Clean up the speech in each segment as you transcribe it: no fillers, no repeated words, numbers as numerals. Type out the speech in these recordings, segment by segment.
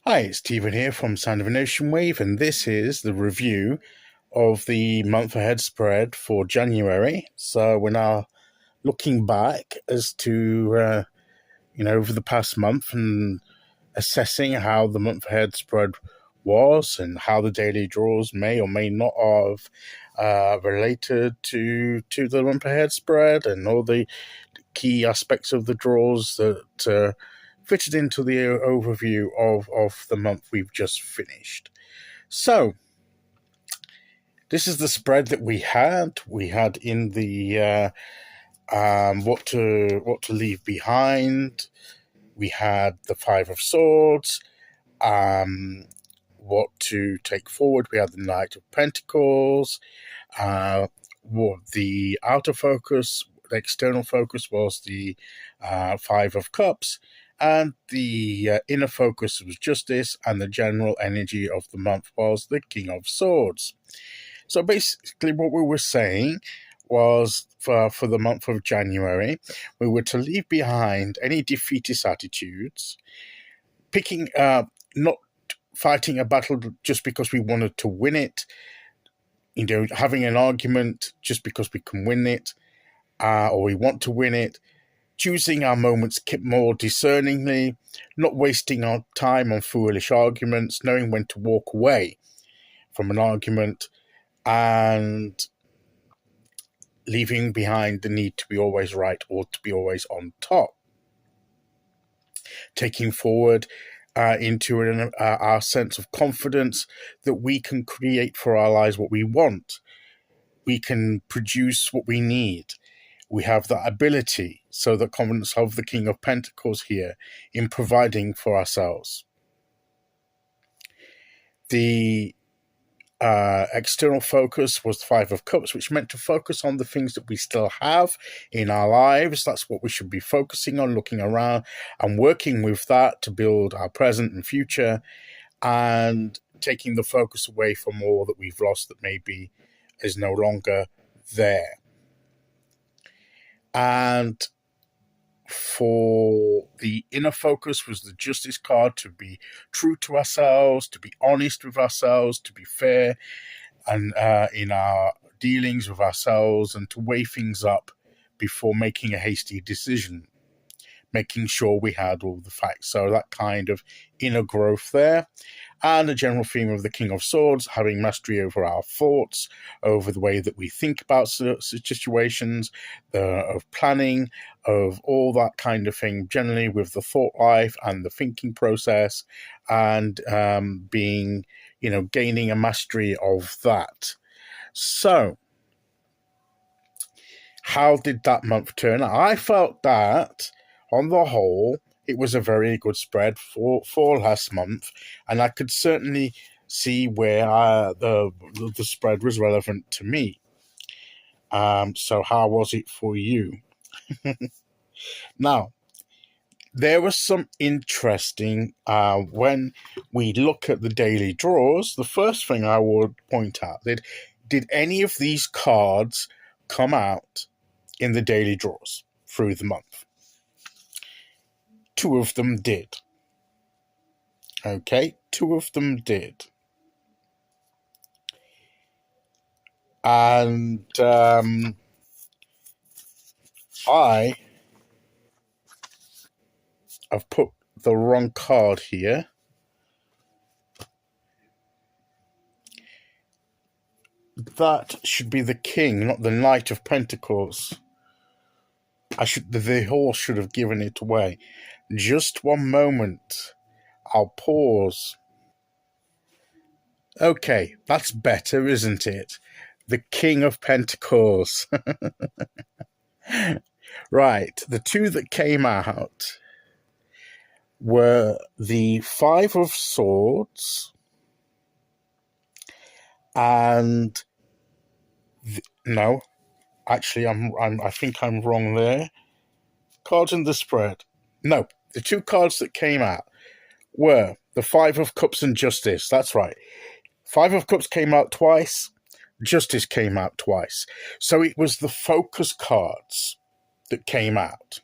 Hi, it's Stephen here from Sound of an Ocean Wave, and this is the review of the month ahead spread for January. So we're now looking back as to, over the past month and assessing how the month ahead spread was and how the daily draws may or may not have related to the month ahead spread and all the key aspects of the draws that fitted into the overview of the month we've just finished. So, this is the spread that we had. We had in the what to leave behind. We had the Five of Swords. What to take forward. We had the Knight of Pentacles. What the outer focus, the external focus was the Five of Cups. And the inner focus was Justice, and the general energy of the month was the King of Swords. So basically what we were saying was for the month of January, we were to leave behind any defeatist attitudes, picking not fighting a battle just because we wanted to win it, having an argument just because we can win it, or we want to win it, choosing our moments more discerningly, not wasting our time on foolish arguments, knowing when to walk away from an argument, and leaving behind the need to be always right or to be always on top. Taking forward into our sense of confidence that we can create for our lives what we want. We can produce what we need. We have that ability, so the confidence of the King of Pentacles here in providing for ourselves. The external focus was the Five of Cups, which meant to focus on the things that we still have in our lives. That's what we should be focusing on, looking around and working with that to build our present and future, and taking the focus away from all that we've lost that maybe is no longer there. And for the inner focus was the Justice card, to be true to ourselves, to be honest with ourselves, to be fair and in our dealings with ourselves, and to weigh things up before making a hasty decision, making sure we had all the facts. So that kind of inner growth there. And the general theme of the King of Swords, having mastery over our thoughts, over the way that we think about situations, of planning, of all that kind of thing, generally with the thought life and the thinking process, and being, gaining a mastery of that. So, how did that month turn out? I felt that, on the whole, it was a very good spread for last month, and I could certainly see where the spread was relevant to me. So how was it for you? Now, there was some interesting, when we look at the daily draws, the first thing I would point out, did any of these cards come out in the daily draws through the month? 2 of them did. Okay, 2 of them did. And I have put the wrong card here. That should be the King, not the Knight of Pentacles. The horse should have given it away. Just one moment. I'll pause. Okay, that's better, isn't it? The King of Pentacles. Right, the 2 that came out were the Five of Swords and no, actually, I think I'm wrong there. Cards in the spread. No, the 2 cards that came out were the Five of Cups and Justice. That's right. Five of Cups came out twice. Justice came out twice. So it was the focus cards that came out.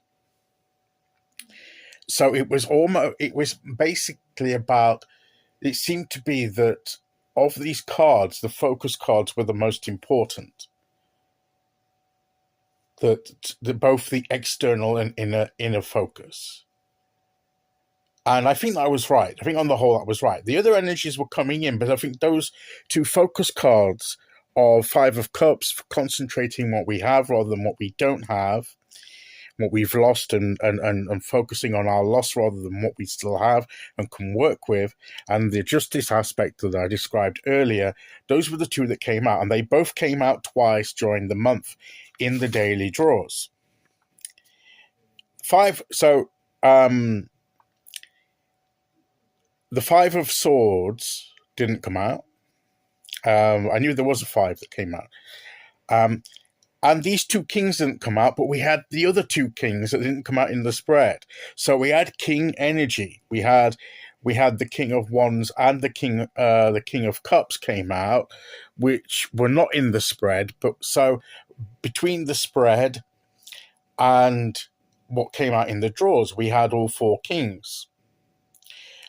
So it was basically about it seemed to be that of these cards, the focus cards were the most important. That both the external and inner focus. And I think I was right. I think on the whole, I was right. The other energies were coming in, but I think those two focus cards of Five of Cups, for concentrating what we have rather than what we don't have, what we've lost, and focusing on our loss rather than what we still have and can work with, and the justice aspect that I described earlier, those were the two that came out, and they both came out twice during the month in the daily draws. The Five of Swords didn't come out. I knew there was a five that came out. And these two kings didn't come out, but we had the other two kings that didn't come out in the spread. So we had king energy. We had the King of Wands and the King of Cups came out, which were not in the spread. But so between the spread and what came out in the draws, we had all four kings.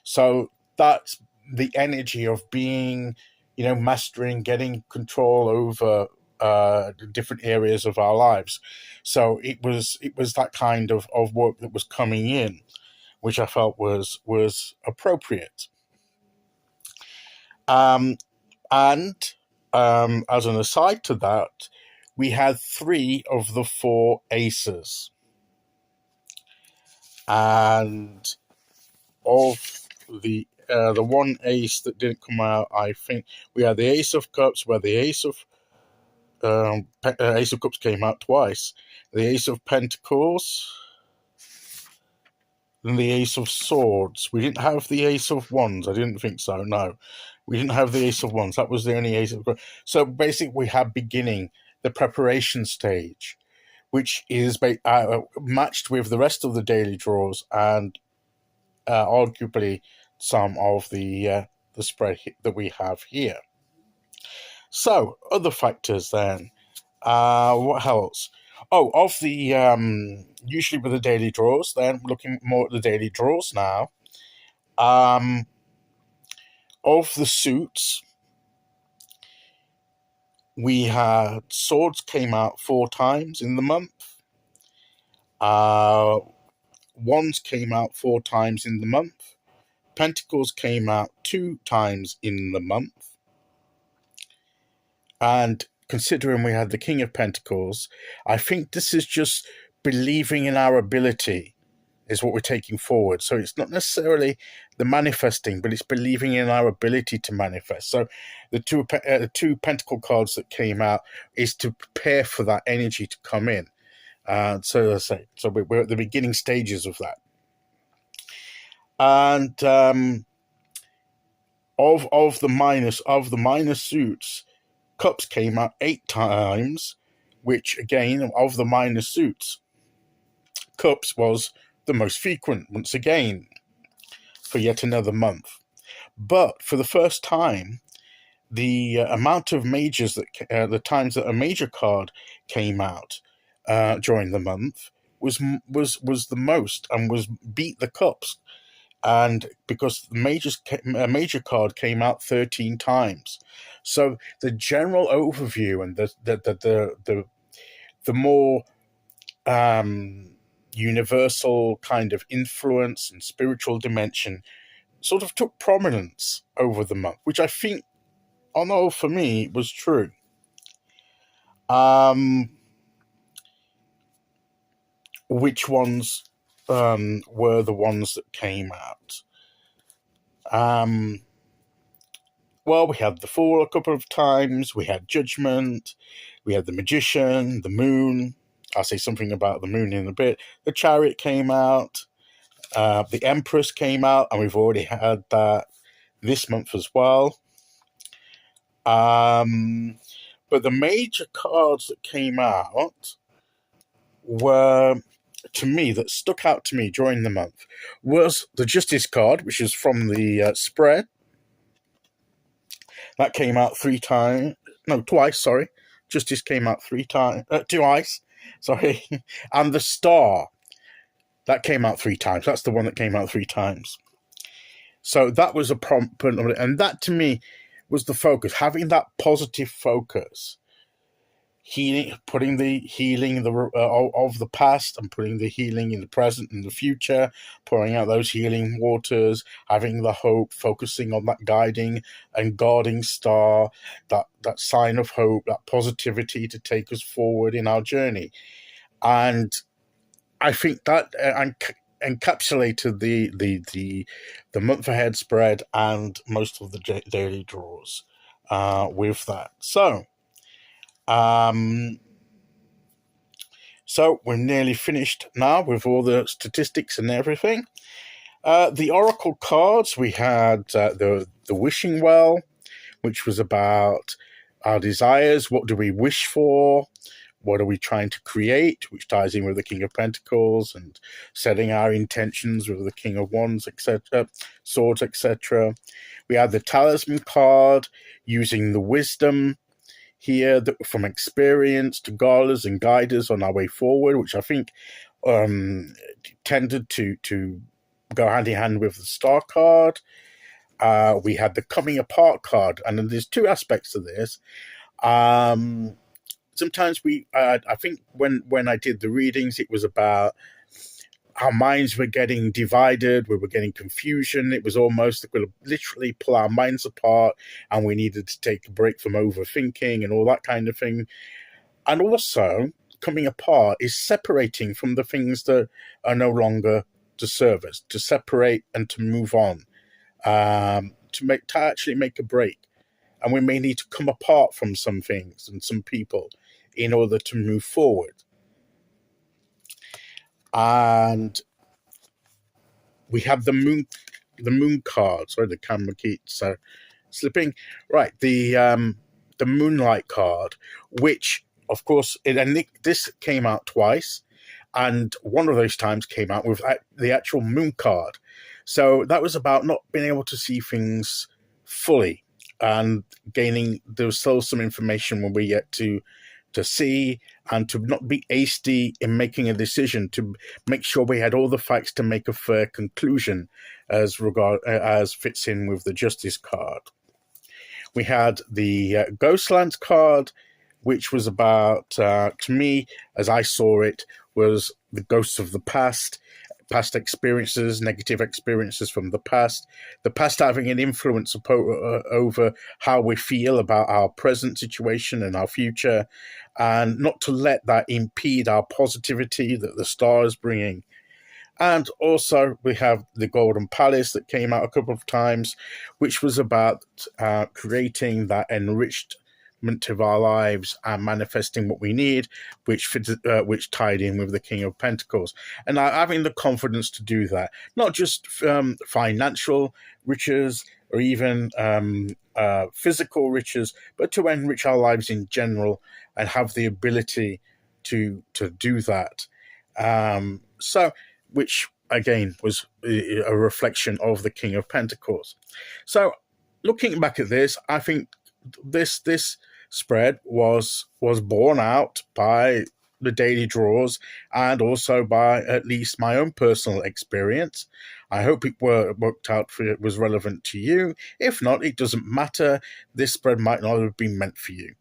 So that's the energy of being, mastering, getting control over different areas of our lives. So it was that kind of work that was coming in, which I felt was appropriate. And as an aside to that, we had 3 of the 4 aces. And of the one ace that didn't come out, I think we had the Ace of Cups, where the Ace of Cups came out twice. The Ace of Pentacles, and the Ace of Swords. We didn't have the Ace of Wands. I didn't think so. No, we didn't have the Ace of Wands. That was the only Ace of. So basically, we had beginning the preparation stage, which is matched with the rest of the daily draws and arguably some of the spread that we have here. So other factors then. What else? Oh, of the usually with the daily draws, then looking more at the daily draws now. Of the suits, we had Swords came out 4 times in the month. Wands came out 4 times in the month. Pentacles came out 2 times in the month. And considering we had the King of Pentacles, I think this is just believing in our ability is what we're taking forward. So it's not necessarily the manifesting, but it's believing in our ability to manifest. So the two Pentacle cards that came out is to prepare for that energy to come in. So as I say, so we're at the beginning stages of that. And of the minor suits, Cups came out 8 times, which again, of the minor suits, Cups was the most frequent once again for yet another month. But for the first time, the amount of majors the times that a major card came out during the month was the most and was beat the Cups. And because a major card came out 13 times. So the general overview and the more universal kind of influence and spiritual dimension sort of took prominence over the month, which I think, on the whole, for me, was true. Which ones were the ones that came out? Well, we had the Fool a couple of times, we had Judgment, we had the Magician, the Moon. I'll say something about the Moon in a bit. The Chariot came out, the Empress came out, and we've already had that this month as well. But the major cards that came out were, to me, that stuck out to me during the month, was the Justice card, which is from the spread. That came out 3 times. No, twice, sorry. Justice came out 3 times. Twice, sorry. And the Star, that came out 3 times. That's the one that came out 3 times. So that was a prompt, and that to me was the focus, having that positive focus, healing, putting the healing of the past and putting the healing in the present and the future, pouring out those healing waters, having the hope, focusing on that guiding and guarding star, that sign of hope, that positivity to take us forward in our journey. And I think that encapsulated the month ahead spread and most of the daily draws with that. So we're nearly finished now with all the statistics and everything. The Oracle cards, we had the Wishing Well, which was about our desires. What do we wish for? What are we trying to create? Which ties in with the King of Pentacles and setting our intentions with the King of Wands, etc., Swords, etc. We had the Talisman card, using the wisdom here from experience to guide us and guide us on our way forward, which I think tended to go hand in hand with the Star card. We had the Coming Apart card, and then there's two aspects to this. Sometimes I think when I did the readings, it was about our minds were getting divided, we were getting confusion. It was almost like we literally pull our minds apart, and we needed to take a break from overthinking and all that kind of thing. And also, coming apart is separating from the things that are no longer to serve us, to separate and to move on, to actually make a break. And we may need to come apart from some things and some people in order to move forward. And we have the moon card. Sorry, the camera keeps slipping. Right, the Moonlight card, which of course this came out twice, and one of those times came out with the actual moon card. So that was about not being able to see things fully and there was still some information when we get to see, and to not be hasty in making a decision, to make sure we had all the facts to make a fair conclusion as fits in with the Justice card. We had the Ghostlands card, which was about, to me, as I saw it, was the ghosts of the past experiences, negative experiences from the past having an influence over how we feel about our present situation and our future, and not to let that impede our positivity that the star is bringing. And also we have the Golden Palace that came out a couple of times, which was about creating that enriched of our lives and manifesting what we need, which tied in with the King of Pentacles, and having the confidence to do that, not just financial riches or even physical riches, but to enrich our lives in general and have the ability to do that. So, which again was a reflection of the King of Pentacles. So, looking back at this, I think this spread was borne out by the daily draws and also by at least my own personal experience. I hope it worked out for it, was relevant to you. If not, it doesn't matter. This spread might not have been meant for you.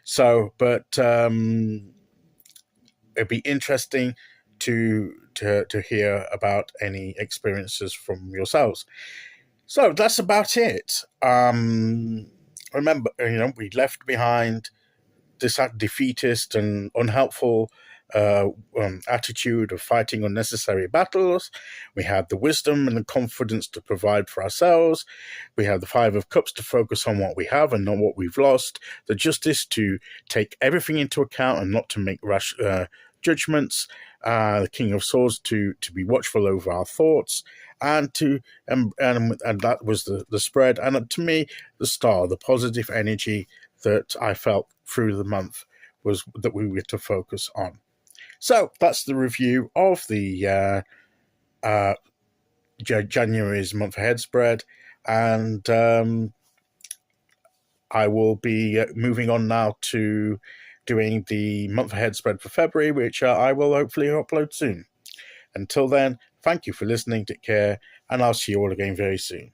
So, but it'd be interesting to hear about any experiences from yourselves. So that's about it. Remember, we left behind this defeatist and unhelpful attitude of fighting unnecessary battles. We had the wisdom and the confidence to provide for ourselves. We have the Five of Cups to focus on what we have and not what we've lost. The Justice to take everything into account and not to make rash judgments. The King of Swords to be watchful over our thoughts, and that was the spread. And to me, the star, the positive energy that I felt through the month was that we were to focus on. So that's the review of the January's month ahead spread, and I will be moving on now to doing the month ahead spread for February, which I will hopefully upload soon. Until then, thank you for listening, take care, and I'll see you all again very soon.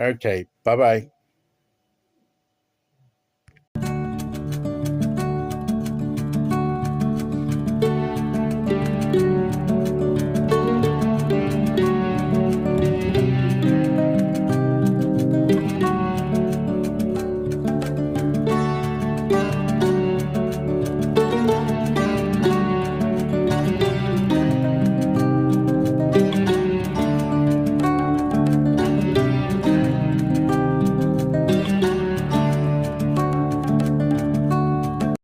Okay, bye bye.